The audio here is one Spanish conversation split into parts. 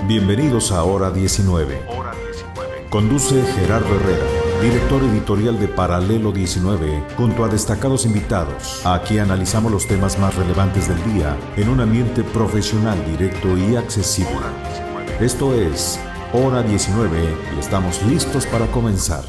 Bienvenidos a Hora 19. Conduce Gerardo Herrera, director editorial de Paralelo 19, junto a destacados invitados. Aquí analizamos los temas más relevantes del día en un ambiente profesional, directo y accesible. Esto es Hora 19 y estamos listos para comenzar.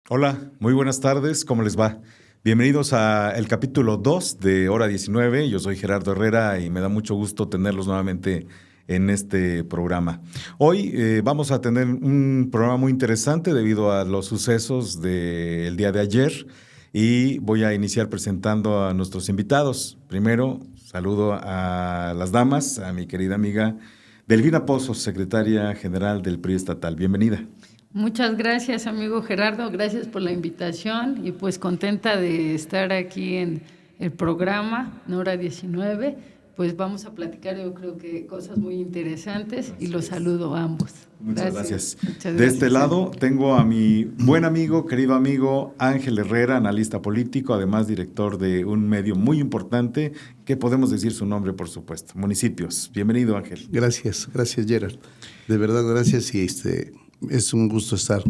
Hola, muy buenas tardes, ¿cómo les va? Bienvenidos al capítulo 2 de Hora 19. Yo soy Gerardo Herrera y me da mucho gusto tenerlos nuevamente en este programa. Hoy vamos a tener un programa muy interesante debido a los sucesos del día de ayer y voy a iniciar presentando a nuestros invitados. Primero, saludo a las damas, a mi querida amiga Delfina Pozos, secretaria general del PRI estatal. Bienvenida. Muchas gracias, amigo Gerardo. Gracias por la invitación y pues contenta de estar aquí en el programa, en Hora 19. Pues vamos a platicar, yo creo que cosas muy interesantes y los saludo a ambos. Muchas gracias. Muchas de gracias. este lado tengo a mi buen amigo, querido amigo Ángel Herrera, analista político, además director de un medio muy importante, que podemos decir su nombre, por supuesto, Municipios. Bienvenido, Ángel. Gracias, Gerard. De verdad, gracias y es un gusto estar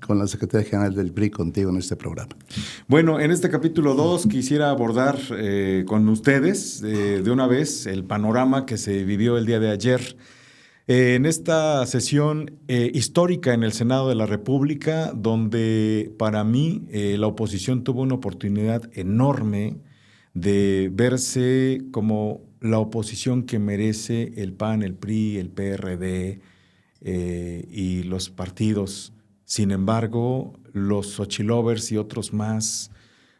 con la Secretaría General del PRI contigo en este programa. Bueno, en este capítulo 2 quisiera abordar con ustedes de una vez el panorama que se vivió el día de ayer. En esta sesión histórica en el Senado de la República, donde para mí la oposición tuvo una oportunidad enorme de verse como la oposición que merece el PAN, el PRI, el PRD y los partidos. Sin embargo, los Xochilovers y otros más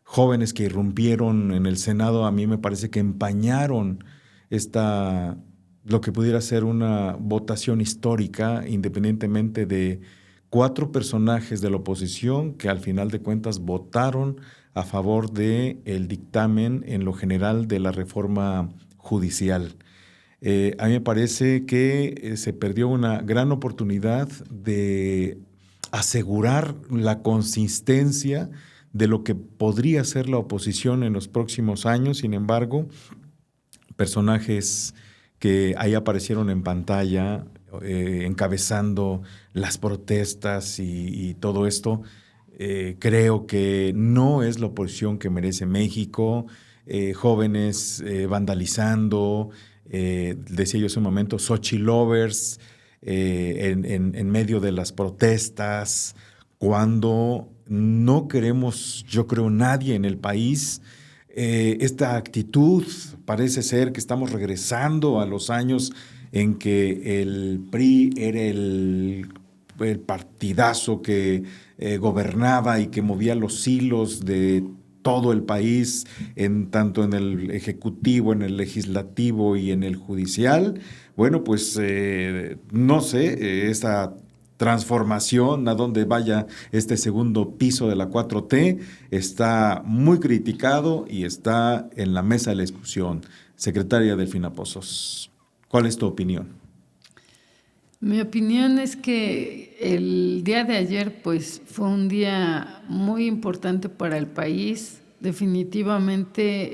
jóvenes que irrumpieron en el Senado, a mí me parece que empañaron lo que pudiera ser una votación histórica, independientemente de 4 personajes de la oposición que al final de cuentas votaron a favor del dictamen en lo general de la reforma judicial. A mí me parece que se perdió una gran oportunidad de asegurar la consistencia de lo que podría ser la oposición en los próximos años. Sin embargo, personajes que ahí aparecieron en pantalla, encabezando las protestas y todo esto, creo que no es la oposición que merece México. Jóvenes vandalizando, decía yo hace un momento, Xochilovers, en medio de las protestas, cuando no queremos, yo creo, nadie en el país, esta actitud parece ser que estamos regresando a los años en que el PRI era el partidazo que gobernaba y que movía los hilos de todo el país, tanto en el ejecutivo, en el legislativo y en el judicial. Bueno, pues no sé, esa transformación, a donde vaya este segundo piso de la 4T, está muy criticado y está en la mesa de la discusión. Secretaria Delfina Pozos, ¿cuál es tu opinión? Mi opinión es que el día de ayer pues fue un día muy importante para el país. Definitivamente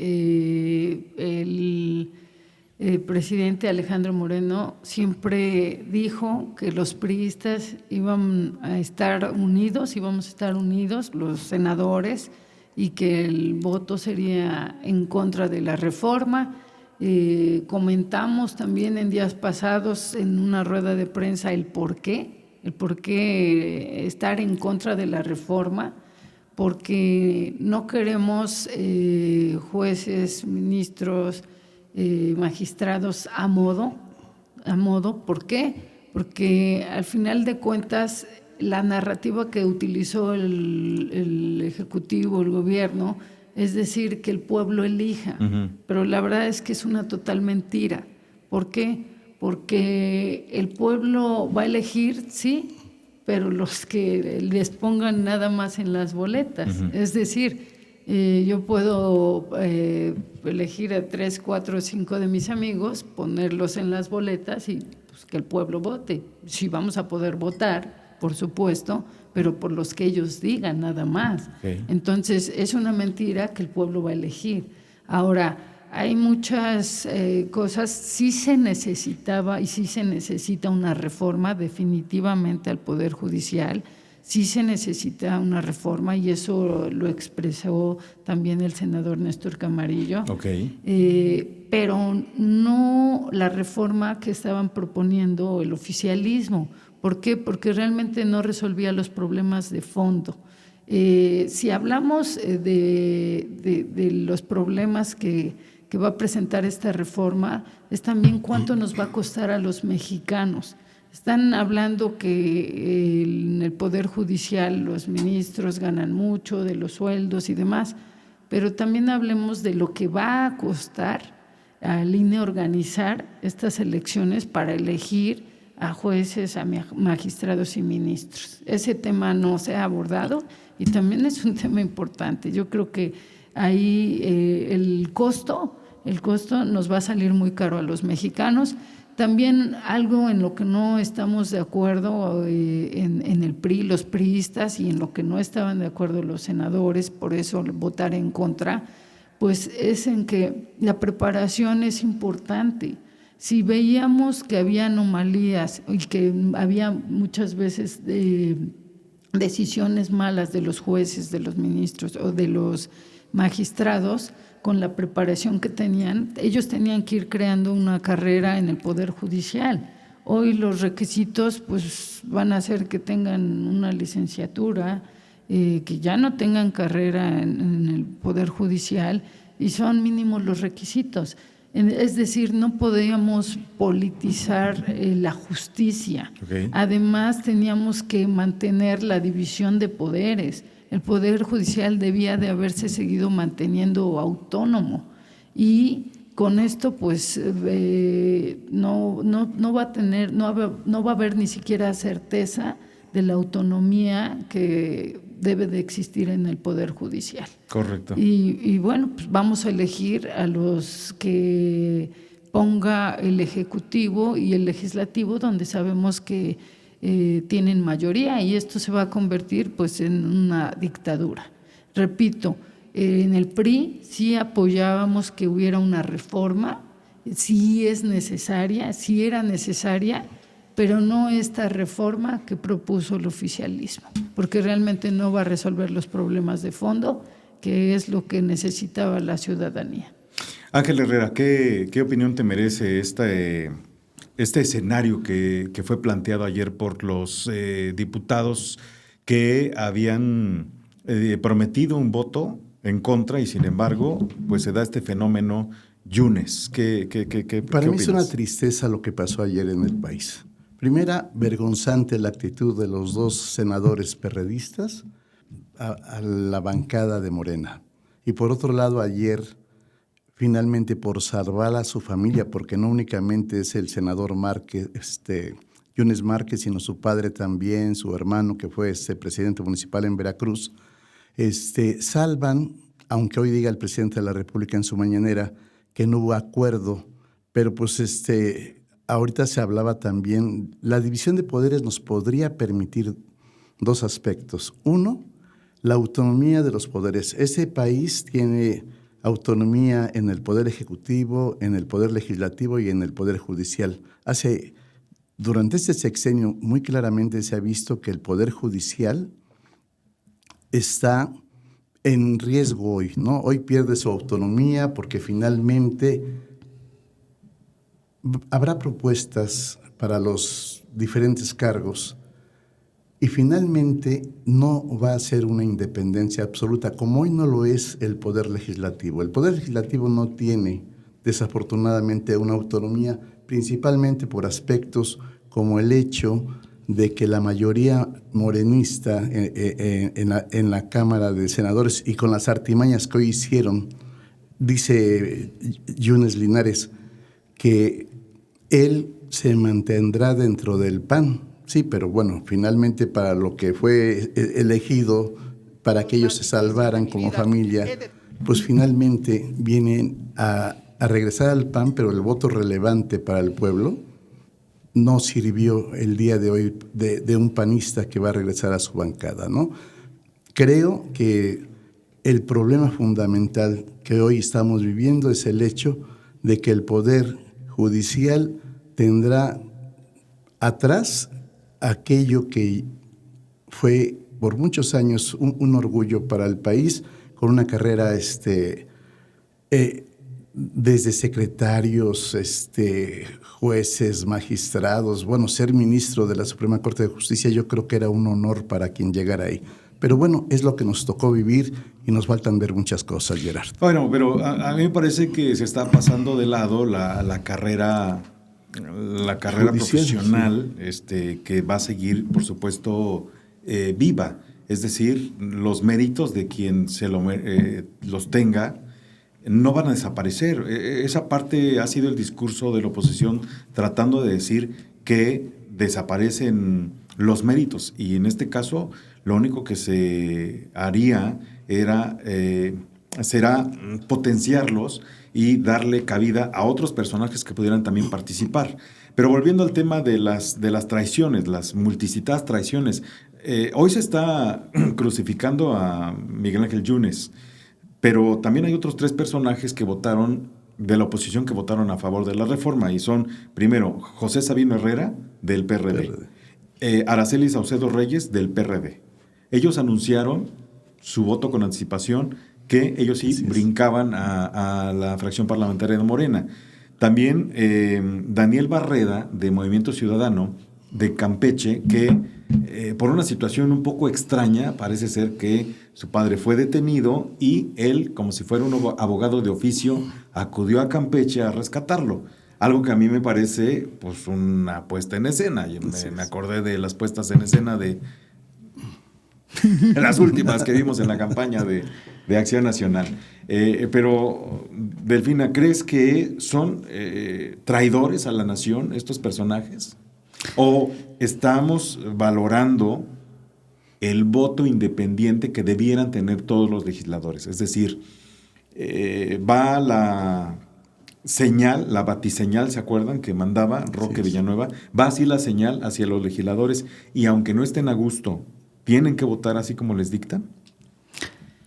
el presidente Alejandro Moreno siempre dijo que los priistas íbamos a estar unidos, los senadores, y que el voto sería en contra de la reforma. Comentamos también en días pasados en una rueda de prensa el por qué estar en contra de la reforma, porque no queremos jueces, ministros, magistrados a modo. ¿Por qué? Porque al final de cuentas la narrativa que utilizó el Ejecutivo, el gobierno, es decir, que el pueblo elija, pero la verdad es que es una total mentira. ¿Por qué? Porque el pueblo va a elegir, sí, pero los que les pongan nada más en las boletas. Es decir, yo puedo elegir a 3, 4, 5 de mis amigos, ponerlos en las boletas y pues, que el pueblo vote. Sí vamos a poder votar, por supuesto, pero por los que ellos digan nada más. Okay. Entonces, es una mentira que el pueblo va a elegir. Ahora, hay muchas cosas. Sí se necesitaba y sí se necesita una reforma definitivamente al Poder Judicial. Sí se necesita una reforma y eso lo expresó también el senador Néstor Camarillo. Okay. Pero no la reforma que estaban proponiendo el oficialismo. ¿Por qué? Porque realmente no resolvía los problemas de fondo. Si hablamos de los problemas que va a presentar esta reforma, es también cuánto nos va a costar a los mexicanos. Están hablando que en el Poder Judicial los ministros ganan mucho, de los sueldos y demás, pero también hablemos de lo que va a costar al INE organizar estas elecciones para elegir a jueces, a magistrados y ministros. Ese tema no se ha abordado y también es un tema importante. Yo creo que ahí el costo nos va a salir muy caro a los mexicanos. También algo en lo que no estamos de acuerdo en el PRI, los priistas, y en lo que no estaban de acuerdo los senadores, por eso votar en contra, pues es en que la preparación es importante. Si veíamos que había anomalías y que había muchas veces decisiones malas de los jueces, de los ministros o de los magistrados, con la preparación que tenían, ellos tenían que ir creando una carrera en el Poder Judicial. Hoy los requisitos pues van a hacer que tengan una licenciatura, que ya no tengan carrera en el Poder Judicial, y son mínimos los requisitos. Es decir, no podíamos politizar la justicia. Okay. Además, teníamos que mantener la división de poderes. El Poder Judicial debía de haberse seguido manteniendo autónomo, y con esto pues no va a haber ni siquiera certeza de la autonomía que debe de existir en el Poder Judicial. Correcto. Y bueno, pues vamos a elegir a los que ponga el Ejecutivo y el Legislativo, donde sabemos que tienen mayoría, y esto se va a convertir pues en una dictadura. Repito, en el PRI sí apoyábamos que hubiera una reforma, sí es necesaria, sí era necesaria, pero no esta reforma que propuso el oficialismo, porque realmente no va a resolver los problemas de fondo, que es lo que necesitaba la ciudadanía. Ángel Herrera, ¿qué opinión te merece este escenario que fue planteado ayer por los diputados que habían prometido un voto en contra y sin embargo pues se da este fenómeno Yunes? Para mí es una tristeza lo que pasó ayer en el país. Primera, vergonzante la actitud de los dos senadores perredistas a la bancada de Morena. Y por otro lado, ayer, finalmente por salvar a su familia, porque no únicamente es el senador Márquez, Yunes Márquez, sino su padre también, su hermano que fue presidente municipal en Veracruz, salvan, aunque hoy diga el presidente de la República en su mañanera que no hubo acuerdo, pero pues ahorita se hablaba también, la división de poderes nos podría permitir dos aspectos. Uno, la autonomía de los poderes. Ese país tiene autonomía en el Poder Ejecutivo, en el Poder Legislativo y en el Poder Judicial. Durante este sexenio muy claramente se ha visto que el Poder Judicial está en riesgo hoy, ¿no? Hoy pierde su autonomía porque finalmente habrá propuestas para los diferentes cargos y finalmente no va a ser una independencia absoluta, como hoy no lo es el Poder Legislativo. El Poder Legislativo no tiene, desafortunadamente, una autonomía, principalmente por aspectos como el hecho de que la mayoría morenista en la Cámara de Senadores y con las artimañas que hoy hicieron, dice Yunes Linares, que él se mantendrá dentro del PAN. Sí, pero bueno, finalmente para lo que fue elegido, para que ellos se salvaran como familia, pues finalmente vienen a regresar al PAN, pero el voto relevante para el pueblo no sirvió el día de hoy de un panista que va a regresar a su bancada, ¿no? Creo que el problema fundamental que hoy estamos viviendo es el hecho de que el Poder Judicial tendrá atrás aquello que fue por muchos años un orgullo para el país, con una carrera desde secretarios, jueces, magistrados. Bueno, ser ministro de la Suprema Corte de Justicia yo creo que era un honor para quien llegara ahí. Pero bueno, es lo que nos tocó vivir y nos faltan ver muchas cosas, Gerard. Bueno, pero a mí me parece que se está pasando de lado la carrera judicial, profesional, sí. Que va a seguir, por supuesto, viva. Es decir, los méritos de quien los tenga no van a desaparecer. Esa parte ha sido el discurso de la oposición tratando de decir que desaparecen los méritos, y en este caso lo único que se haría será potenciarlos y darle cabida a otros personajes que pudieran también participar. Pero volviendo al tema de las traiciones, las multicitadas traiciones, hoy se está crucificando a Miguel Ángel Yunes, pero también hay otros 3 personajes que votaron, de la oposición, que votaron a favor de la reforma, y son, primero, José Sabino Herrera, del PRD. Araceli Saucedo Reyes, del PRD. Ellos anunciaron su voto con anticipación, que ellos sí brincaban a la fracción parlamentaria de Morena. También Daniel Barreda, de Movimiento Ciudadano, de Campeche, que por una situación un poco extraña, parece ser que su padre fue detenido y él, como si fuera un abogado de oficio, acudió a Campeche a rescatarlo. Algo que a mí me parece pues una puesta en escena. Yo me acordé de las puestas en escena de las últimas que vimos en la campaña de Acción Nacional. Pero, Delfina, ¿crees que son traidores a la nación estos personajes? ¿O estamos valorando el voto independiente que debieran tener todos los legisladores? Es decir, va la señal, la batiseñal, ¿se acuerdan? Que mandaba Roque Villanueva. Va así la señal hacia los legisladores, y aunque no estén a gusto, ¿tienen que votar así como les dictan?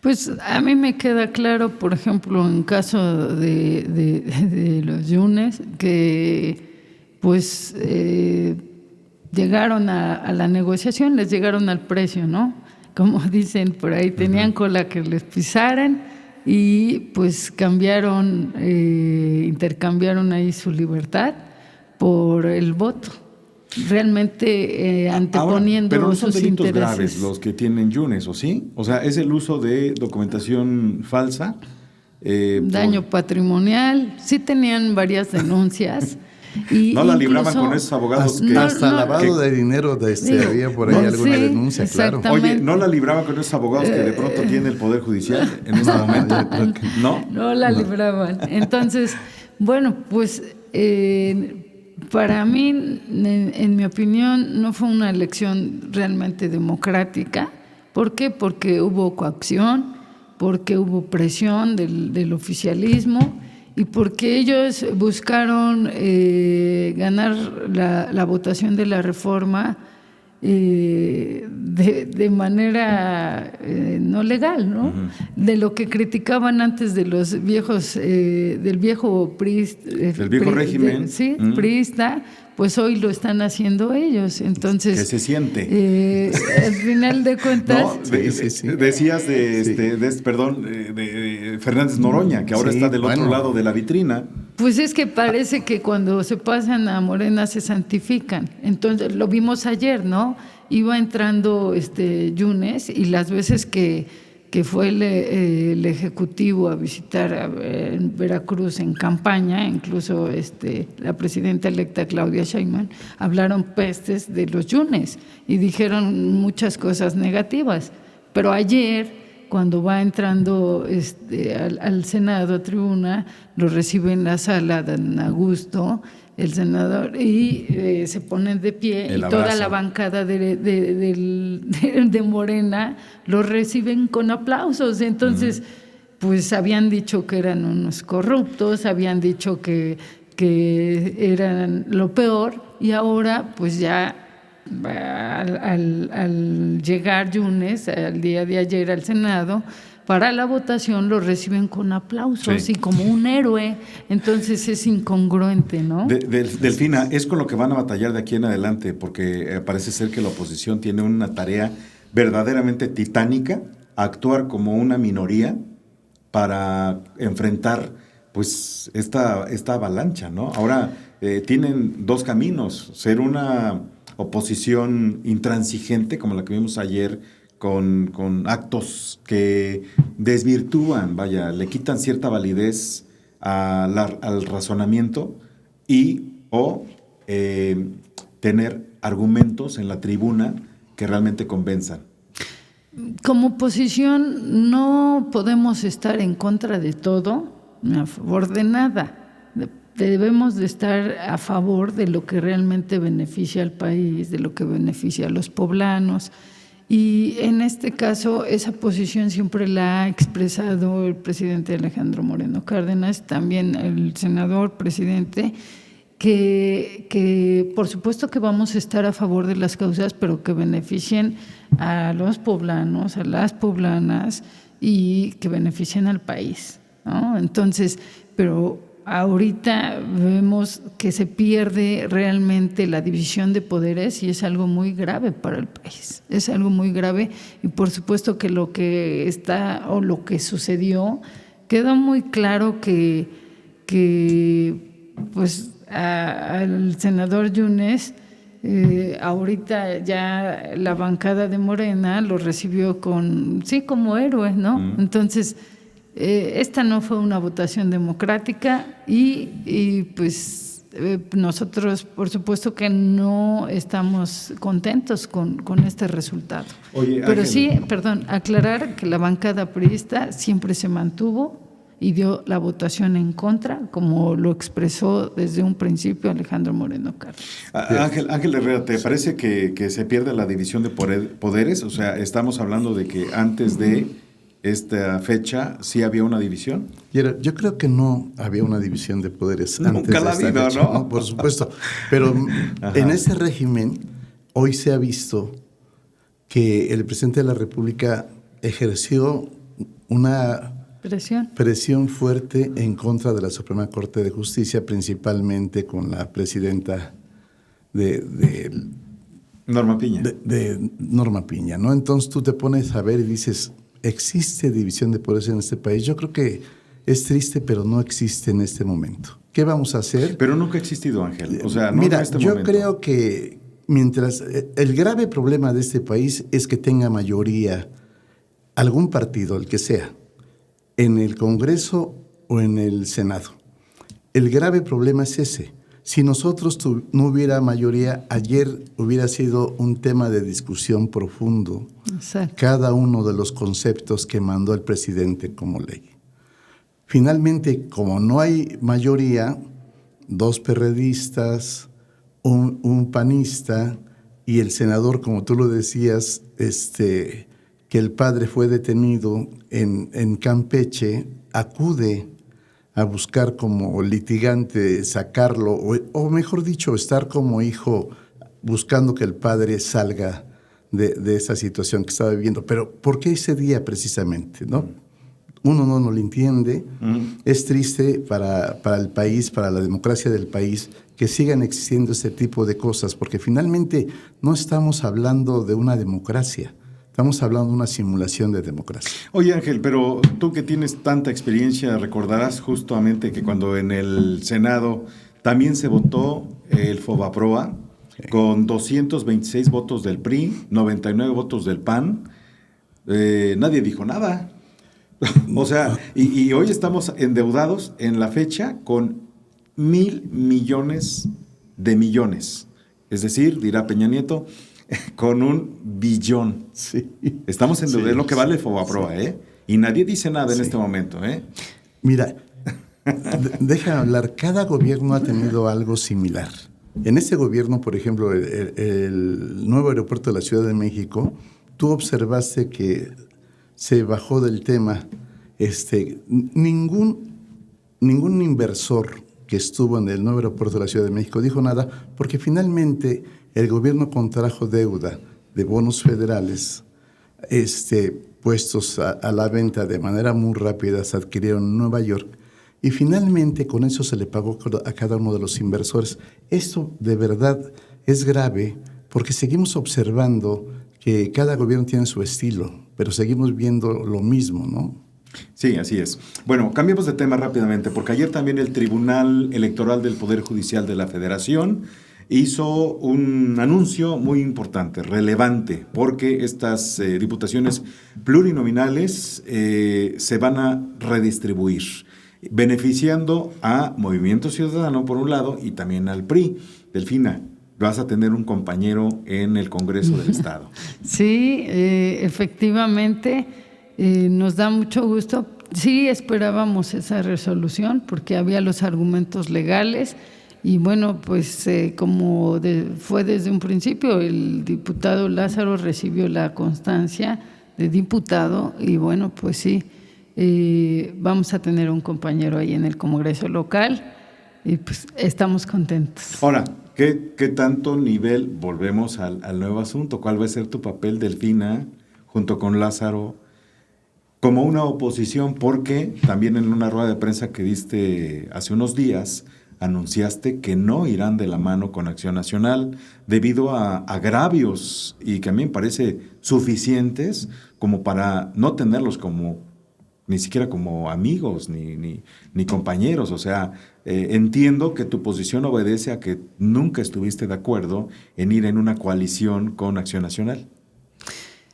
Pues a mí me queda claro, por ejemplo, en caso de los Yunes, que pues llegaron a la negociación, les llegaron al precio, ¿no? Como dicen por ahí, tenían cola que les pisaran, y pues intercambiaron ahí su libertad por el voto. Realmente anteponiendo pero no son sus delitos intereses graves los que tienen Yunes, ¿o sí? O sea, ¿es el uso de documentación falsa? Daño patrimonial. Sí tenían varias denuncias. Y no la libraban con esos abogados que... Hasta lavado de dinero había por ahí alguna denuncia, claro. Oye, ¿no la libraban con esos abogados que de pronto tiene el Poder Judicial en este momento? ¿No? No la libraban. Entonces, bueno, pues... para mí, en mi opinión, no fue una elección realmente democrática. ¿Por qué? Porque hubo coacción, porque hubo presión del oficialismo, y porque ellos buscaron ganar la votación de la reforma de manera no legal, ¿no? Uh-huh. De lo que criticaban antes de los viejos, del viejo régimen, priista, pues hoy lo están haciendo ellos. Entonces, ¿qué se siente? Al final de cuentas, decías de Fernández Noroña, que ahora está del otro lado de la vitrina. Pues es que parece que cuando se pasan a Morena se santifican. Entonces, lo vimos ayer, ¿no? Iba entrando Yunes, y las veces que fue el Ejecutivo a visitar en Veracruz en campaña, incluso la presidenta electa Claudia Sheinbaum, hablaron pestes de los Yunes y dijeron muchas cosas negativas. Pero ayer, cuando va entrando al Senado, a tribuna, lo recibe en la sala Dan Augusto, el senador, y se ponen de pie, y toda la bancada de Morena lo reciben con aplausos. Entonces, pues habían dicho que eran unos corruptos, habían dicho que eran lo peor, y ahora pues ya al llegar Yunes, al día de ayer al Senado, para la votación lo reciben con aplausos y como un héroe. Entonces es incongruente, ¿no? Delfina, es con lo que van a batallar de aquí en adelante, porque parece ser que la oposición tiene una tarea verdaderamente titánica, actuar como una minoría para enfrentar pues esta avalancha, ¿no? Ahora tienen dos caminos: ser una oposición intransigente, como la que vimos ayer, con actos que desvirtúan, le quitan cierta validez al razonamiento, o tener argumentos en la tribuna que realmente convenzan. Como oposición no podemos estar en contra de todo, ni a favor de nada. Debemos de estar a favor de lo que realmente beneficia al país, de lo que beneficia a los poblanos. Y en este caso, esa posición siempre la ha expresado el presidente Alejandro Moreno Cárdenas, también el senador presidente, que por supuesto que vamos a estar a favor de las causas, pero que beneficien a los poblanos, a las poblanas, y que beneficien al país, ¿no? Entonces, pero ahorita vemos que se pierde realmente la división de poderes y es algo muy grave para el país. Es algo muy grave y por supuesto que lo que está o lo que sucedió quedó muy claro que pues al senador Yunes ahorita ya la bancada de Morena lo recibió como héroe, ¿no? Entonces esta no fue una votación democrática y pues nosotros por supuesto que no estamos contentos con este resultado. Oye, pero Ángel, sí, aclarar que la bancada priista siempre se mantuvo y dio la votación en contra, como lo expresó desde un principio Alejandro Moreno Cárdenas. Ángel Herrera, ¿te parece que se pierde la división de poderes? O sea, estamos hablando de que antes de esta fecha sí había una división. Yo creo que no había una división de poderes antes Nunca de esta la fecha, ¿no? ¿no? Por supuesto. Pero en ese régimen hoy se ha visto que el presidente de la República ejerció una presión fuerte en contra de la Suprema Corte de Justicia, principalmente con la presidenta de Norma Piña. De Norma Piña, ¿no? Entonces tú te pones a ver y dices, ¿existe división de poderes en este país? Yo creo que es triste, pero no existe en este momento. ¿Qué vamos a hacer? Pero nunca ha existido, Ángel. O sea, no mira, en este yo momento. creo que mientras el grave problema de este país es que tenga mayoría algún partido, el que sea, en el Congreso o en el Senado. El grave problema es ese. Si nosotros no hubiera mayoría, ayer hubiera sido un tema de discusión profundo. Exacto. Cada uno de los conceptos que mandó el presidente como ley. Finalmente, como no hay mayoría, 2 perredistas, un panista y el senador, como tú lo decías, que el padre fue detenido en Campeche, acude a buscar como litigante sacarlo, o mejor dicho, estar como hijo buscando que el padre salga de esa situación que estaba viviendo. Pero ¿por qué ese día precisamente, no? Uno no lo entiende. Es triste para el país, para la democracia del país, que sigan existiendo este tipo de cosas, porque finalmente no estamos hablando de una democracia. Estamos hablando de una simulación de democracia. Oye, Ángel, pero tú que tienes tanta experiencia, recordarás justamente que cuando en el Senado también se votó el FOBAPROA, con 226 votos del PRI, 99 votos del PAN, nadie dijo nada. O sea, y hoy estamos endeudados en la fecha con 1,000 millones de millones. Es decir, dirá Peña Nieto, con 1 billón. Sí. Estamos en lo que vale el FOBAPROA, sí. Y nadie dice nada en este momento, Mira, deja hablar. Cada gobierno ha tenido algo similar. En este gobierno, por ejemplo, el nuevo aeropuerto de la Ciudad de México, tú observaste que se bajó del tema. Ningún inversor que estuvo en el nuevo aeropuerto de la Ciudad de México dijo nada, porque finalmente el gobierno contrajo deuda de bonos federales puestos a la venta de manera muy rápida, se adquirieron en Nueva York y finalmente con eso se le pagó a cada uno de los inversores. Esto de verdad es grave porque seguimos observando que cada gobierno tiene su estilo, pero seguimos viendo lo mismo, ¿no? Sí, así es. Bueno, cambiemos de tema rápidamente, porque ayer también el Tribunal Electoral del Poder Judicial de la Federación hizo un anuncio muy importante, relevante, porque estas diputaciones plurinominales se van a redistribuir, beneficiando a Movimiento Ciudadano por un lado y también al PRI. Delfina, vas a tener un compañero en el Congreso del Estado. Sí, efectivamente, nos da mucho gusto. Sí esperábamos esa resolución porque había los argumentos legales y bueno, pues como fue desde un principio, el diputado Lázaro recibió la constancia de diputado y bueno, pues sí, vamos a tener un compañero ahí en el Congreso local y pues estamos contentos. Ahora, ¿qué tanto nivel, volvemos al nuevo asunto, cuál va a ser tu papel, Delfina, junto con Lázaro, como una oposición? Porque también en una rueda de prensa que diste hace unos días, anunciaste que no irán de la mano con Acción Nacional debido a agravios y que a mí me parece suficientes como para no tenerlos ni siquiera como amigos ni compañeros. O sea, entiendo que tu posición obedece a que nunca estuviste de acuerdo en ir en una coalición con Acción Nacional.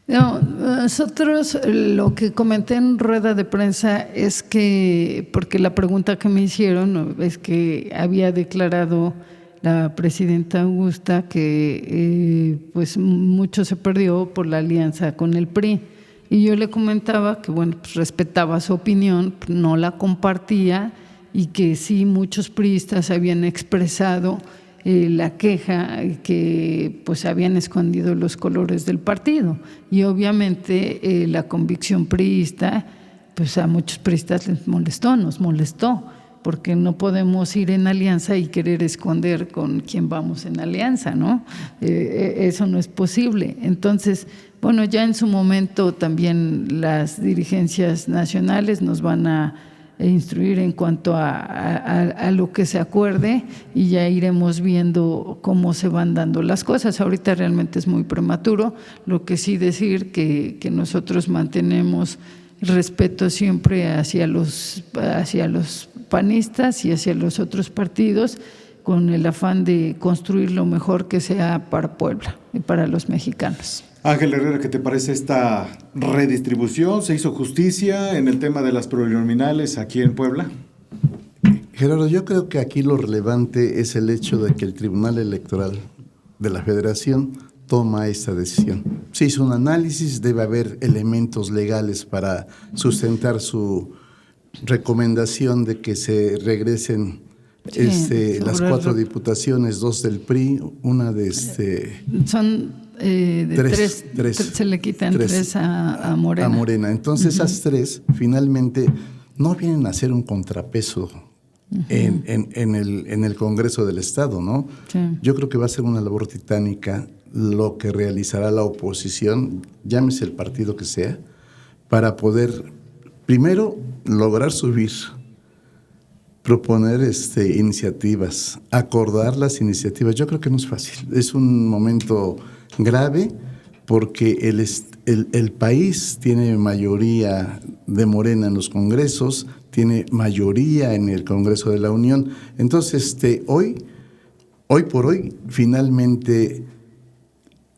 No, nosotros lo que comenté en rueda de prensa es que, porque la pregunta que me hicieron es que había declarado la presidenta Augusta que pues mucho se perdió por la alianza con el PRI. Y yo le comentaba que bueno, pues respetaba su opinión, no la compartía y que sí muchos priistas habían expresado la queja que pues habían escondido los colores del partido y obviamente la convicción priista pues a muchos priistas les molestó, nos molestó, porque no podemos ir en alianza y querer esconder con quién vamos en alianza, ¿no? Eso no es posible. Entonces, bueno, ya en su momento también las dirigencias nacionales nos van a instruir en cuanto a lo que se acuerde y ya iremos viendo cómo se van dando las cosas. Ahorita realmente es muy prematuro, lo que sí decir que nosotros mantenemos respeto siempre hacia los panistas y hacia los otros partidos con el afán de construir lo mejor que sea para Puebla y para los mexicanos. Ángel Herrera, ¿qué te parece esta redistribución? ¿Se hizo justicia en el tema de las plurinominales aquí en Puebla? Gerardo, yo creo que aquí lo relevante es el hecho de que el Tribunal Electoral de la Federación toma esta decisión. Se hizo un análisis, debe haber elementos legales para sustentar su recomendación de que se regresen las 4 diputaciones, 2 del PRI, una de Son tres, se le quitan 3 a Morena. A Morena. Entonces esas 3 finalmente no vienen a ser un contrapeso en el Congreso del Estado, ¿no? Sí. Yo creo que va a ser una labor titánica lo que realizará la oposición, llámese el partido que sea, para poder primero lograr subir, proponer iniciativas, acordar las iniciativas. Yo creo que no es fácil, es un momento grave porque el país tiene mayoría de Morena en los congresos, tiene mayoría en el Congreso de la Unión. Entonces, hoy por hoy, finalmente,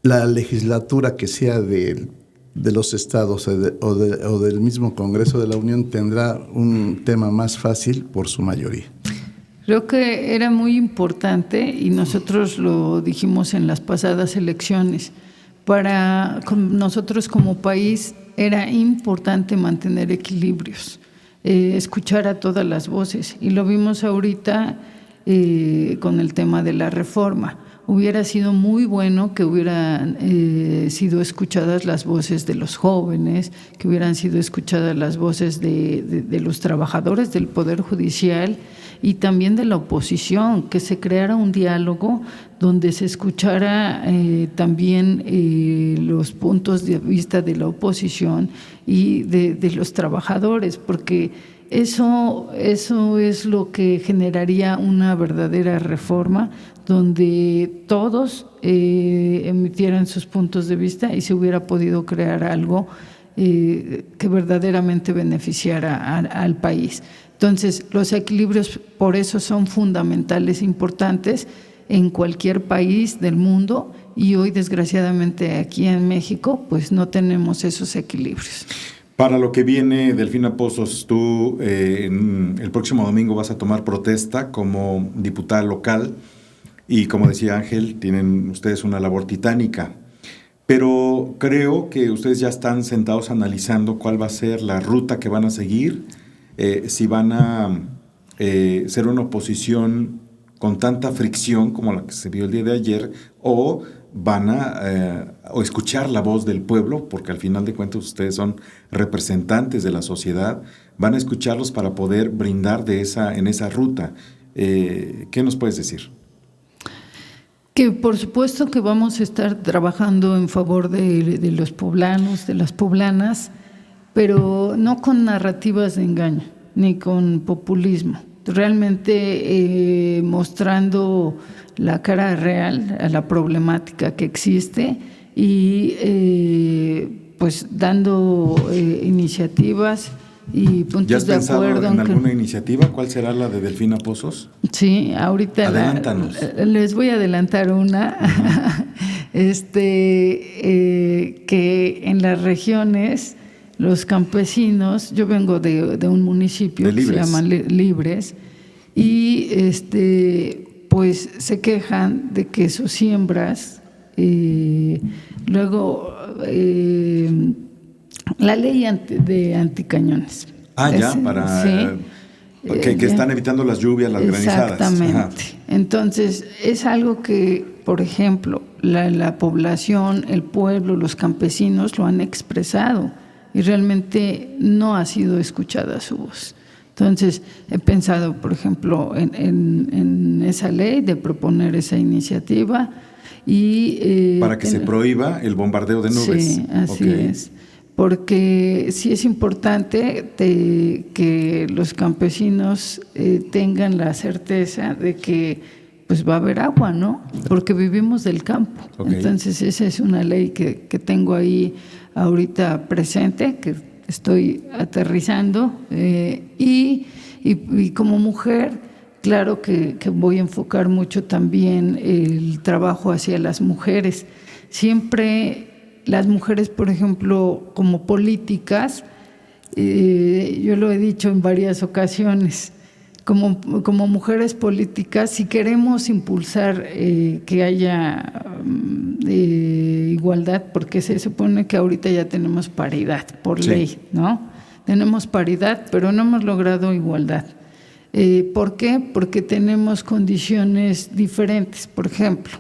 la legislatura que sea de los estados o del mismo Congreso de la Unión tendrá un tema más fácil por su mayoría. Creo que era muy importante y nosotros lo dijimos en las pasadas elecciones. Para nosotros como país era importante mantener equilibrios, escuchar a todas las voces y lo vimos ahorita con el tema de la reforma. Hubiera sido muy bueno que hubieran sido escuchadas las voces de los jóvenes, que hubieran sido escuchadas las voces de los trabajadores del Poder Judicial y también de la oposición, que se creara un diálogo donde se escuchara también los puntos de vista de la oposición y de los trabajadores, porque eso es lo que generaría una verdadera reforma donde todos emitieran sus puntos de vista y se hubiera podido crear algo que verdaderamente beneficiara al país. Entonces, los equilibrios por eso son fundamentales, importantes en cualquier país del mundo, y hoy desgraciadamente aquí en México pues no tenemos esos equilibrios. Para lo que viene, Delfina Pozos, tú el próximo domingo vas a tomar protesta como diputada local y, como decía Ángel, tienen ustedes una labor titánica, pero creo que ustedes ya están sentados analizando cuál va a ser la ruta que van a seguir, si van a ser una oposición con tanta fricción como la que se vio el día de ayer, o van a escuchar la voz del pueblo, porque al final de cuentas ustedes son representantes de la sociedad, van a escucharlos para poder brindar en esa ruta. ¿Qué nos puedes decir? Que por supuesto que vamos a estar trabajando en favor de los poblanos, de las poblanas, pero no con narrativas de engaño, ni con populismo. Realmente mostrando la cara real a la problemática que existe y pues dando iniciativas y puntos de acuerdo. ¿Ya has pensado en alguna iniciativa? ¿Cuál será la de Delfina Pozos? Sí, ahorita adelántanos. Les voy a adelantar una. Que en las regiones los campesinos, yo vengo de un municipio que se llama Libres, y pues se quejan de que sus siembras, luego la ley de anticañones. Que están evitando las lluvias, las granizadas. Exactamente. Ajá. Entonces, es algo que, por ejemplo, la población, el pueblo, los campesinos lo han expresado y realmente no ha sido escuchada su voz. Entonces, he pensado, por ejemplo, en esa ley, de proponer esa iniciativa y… para que se prohíba el bombardeo de nubes. Sí, así es. Porque sí es importante que los campesinos tengan la certeza de que pues va a haber agua, ¿no? Porque vivimos del campo. Okay. Entonces, esa es una ley que tengo ahí ahorita presente, que estoy aterrizando, y como mujer, claro que voy a enfocar mucho también el trabajo hacia las mujeres. Siempre las mujeres, por ejemplo, como políticas, yo lo he dicho en varias ocasiones, como mujeres políticas, si queremos impulsar que haya igualdad, porque se supone que ahorita ya tenemos paridad por ley, ¿no? Tenemos paridad, pero no hemos logrado igualdad. ¿Por qué? Porque tenemos condiciones diferentes. Por ejemplo,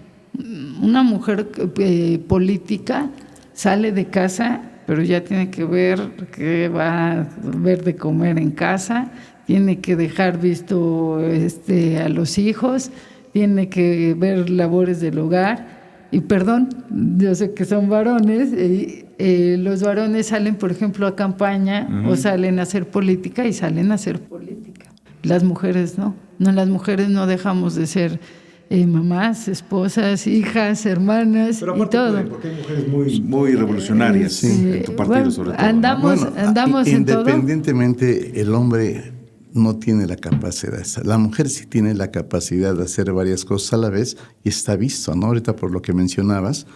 una mujer política sale de casa, pero ya tiene que ver qué va a ver de comer en casa, tiene que dejar visto a los hijos, tiene que ver labores del hogar. Y perdón, yo sé que son varones, los varones salen, por ejemplo, a campaña, o salen a hacer política y salen a hacer política. Las mujeres no, las mujeres no dejamos de ser mamás, esposas, hijas, hermanas, pero y todo. Porque hay mujeres muy revolucionarias en tu partido, sobre todo. Andamos en todo. Independientemente, el hombre no tiene la capacidad. La mujer sí tiene la capacidad de hacer varias cosas a la vez y está visto, ¿no? Ahorita, por lo que mencionabas,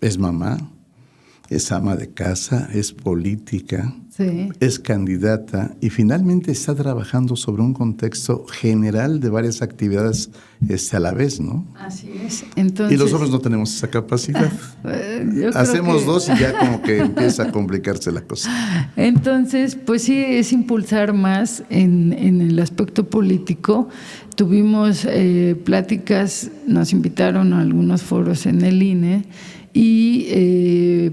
es mamá, es ama de casa, es política, es candidata y finalmente está trabajando sobre un contexto general de varias actividades a la vez, ¿no? Así es. Entonces, y los hombres no tenemos esa capacidad. Hacemos dos y ya como que empieza a complicarse la cosa. Entonces, pues sí, es impulsar más en el aspecto político. Tuvimos pláticas, nos invitaron a algunos foros en el INE y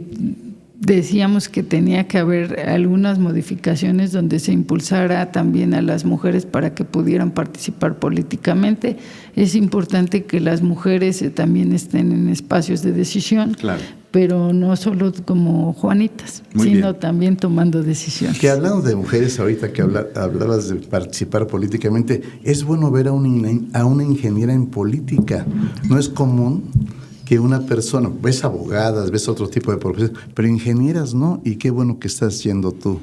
decíamos que tenía que haber algunas modificaciones donde se impulsara también a las mujeres para que pudieran participar políticamente. Es importante que las mujeres también estén en espacios de decisión, claro, pero no solo como Juanitas, sino también tomando decisiones. Que hablando de mujeres, ahorita que hablabas de participar políticamente, es bueno ver a una ingeniera en política. No es común que una persona, ves abogadas, ves otro tipo de profesiones, pero ingenieras no, y qué bueno que estás yendo tú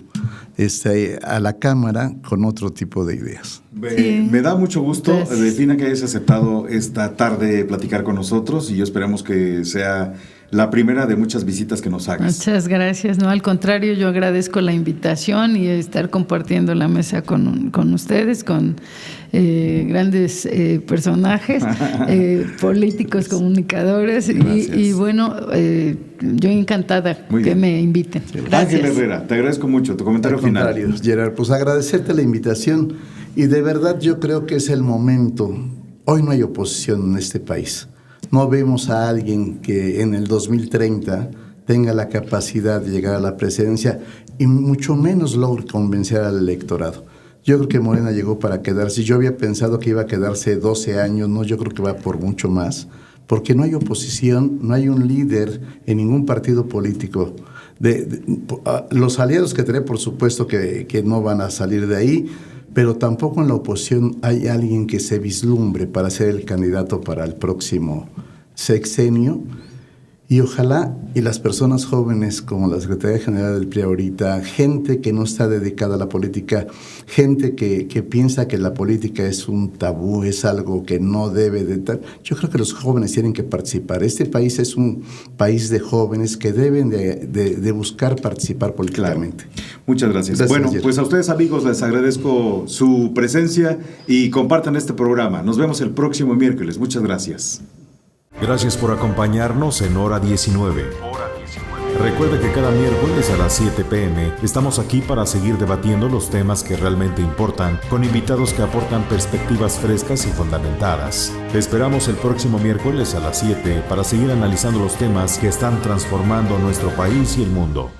a la Cámara con otro tipo de ideas. Sí. Me da mucho gusto, Delfina, que hayas aceptado esta tarde platicar con nosotros, y yo esperamos que sea la primera de muchas visitas que nos hagas. Muchas gracias. No, al contrario, yo agradezco la invitación y estar compartiendo la mesa con ustedes, con grandes personajes, políticos, comunicadores, y bueno, yo encantada que me inviten. Gracias. Ángel Herrera, te agradezco mucho. Tu comentario final. Gerard, pues agradecerte la invitación, y de verdad yo creo que es el momento. Hoy no hay oposición en este país. No vemos a alguien que en el 2030 tenga la capacidad de llegar a la presidencia y mucho menos logre convencer al electorado. Yo creo que Morena llegó para quedarse. Yo había pensado que iba a quedarse 12 años, no, yo creo que va por mucho más, porque no hay oposición, no hay un líder en ningún partido político. Los aliados que tiene, por supuesto que no van a salir de ahí, pero tampoco en la oposición hay alguien que se vislumbre para ser el candidato para el próximo sexenio. Y ojalá, y las personas jóvenes como la Secretaría General del PRI ahorita, gente que no está dedicada a la política, gente que piensa que la política es un tabú, es algo que no debe de estar. Yo creo que los jóvenes tienen que participar. Este país es un país de jóvenes que deben de buscar participar políticamente. Claro. Muchas gracias. Bueno, pues a ustedes, amigos, les agradezco su presencia y compartan este programa. Nos vemos el próximo miércoles. Muchas gracias. Gracias por acompañarnos en Hora 19. Recuerda que cada miércoles a las 7 p.m. estamos aquí para seguir debatiendo los temas que realmente importan, con invitados que aportan perspectivas frescas y fundamentadas. Te esperamos el próximo miércoles a las 7 para seguir analizando los temas que están transformando nuestro país y el mundo.